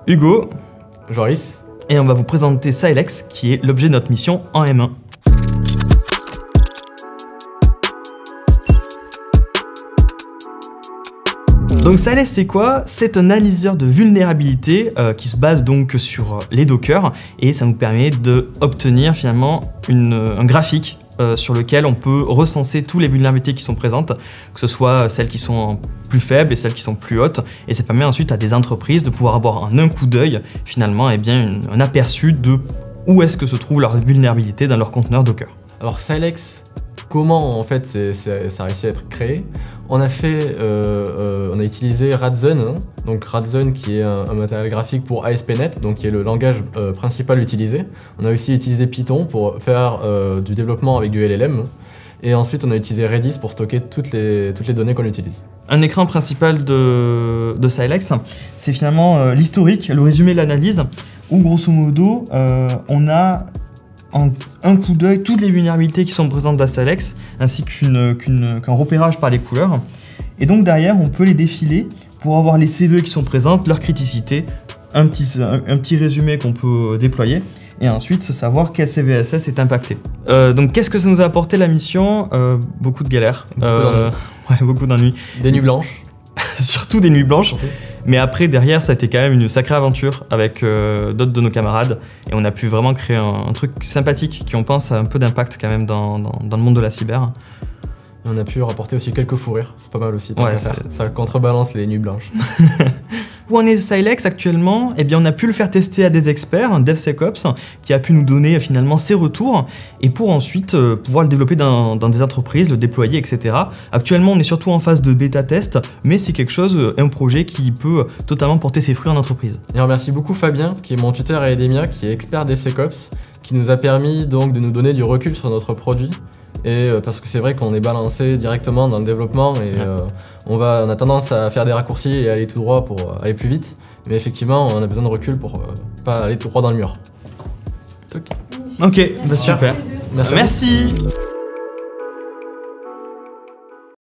Hugo, Joris, et on va vous présenter Silex, qui est l'objet de notre mission en M1. Donc Silex, c'est quoi? C'est un analyseur de vulnérabilité qui se base donc sur les Docker, et ça nous permet d'obtenir finalement un graphique sur lequel on peut recenser toutes les vulnérabilités qui sont présentes, que ce soit celles qui sont plus faibles et celles qui sont plus hautes, et ça permet ensuite à des entreprises de pouvoir avoir en un coup d'œil finalement un aperçu de où est-ce que se trouve leur vulnérabilité dans leur conteneur Docker. Alors Silex, comment en fait ça a réussi à être créé? On a utilisé Radzone, donc Radzone qui est un matériel graphique pour ASP.NET, donc qui est le langage principal utilisé. On a aussi utilisé Python pour faire du développement avec du LLM. Et ensuite on a utilisé Redis pour stocker toutes les données qu'on utilise. Un écran principal de Silex, c'est finalement l'historique, le résumé de l'analyse, où grosso modo on a en un coup d'œil toutes les vulnérabilités qui sont présentes dans Silex, ainsi qu'un repérage par les couleurs. Et donc derrière, on peut les défiler pour avoir les CVE qui sont présentes, leur criticité, un petit résumé qu'on peut déployer, et ensuite savoir quel CVSS est impacté. Donc qu'est-ce que ça nous a apporté la mission? Beaucoup de galères, beaucoup d'ennuis. Des nuits blanches. Surtout des nuits blanches. Mais après, derrière, ça a été quand même une sacrée aventure avec d'autres de nos camarades. Et on a pu vraiment créer un truc sympathique qui, on pense, a un peu d'impact quand même dans le monde de la cyber. Et on a pu rapporter aussi quelques fous rires. C'est pas mal aussi. Ouais, ça contrebalance les nuits blanches. Où en est Silex actuellement? Eh bien, on a pu le faire tester à des experts, un DevSecOps, qui a pu nous donner finalement ses retours, et pour ensuite pouvoir le développer dans des entreprises, le déployer, etc. Actuellement, on est surtout en phase de bêta test, mais c'est quelque chose, un projet qui peut totalement porter ses fruits en entreprise. Et on remercie beaucoup Fabien, qui est mon tuteur à Edemia, qui est expert DevSecOps, qui nous a permis donc de nous donner du recul sur notre produit. Et parce que c'est vrai qu'on est balancé directement dans le développement et on a tendance à faire des raccourcis et aller tout droit pour aller plus vite. Mais effectivement, on a besoin de recul pour pas aller tout droit dans le mur. Ok, bah super. Merci.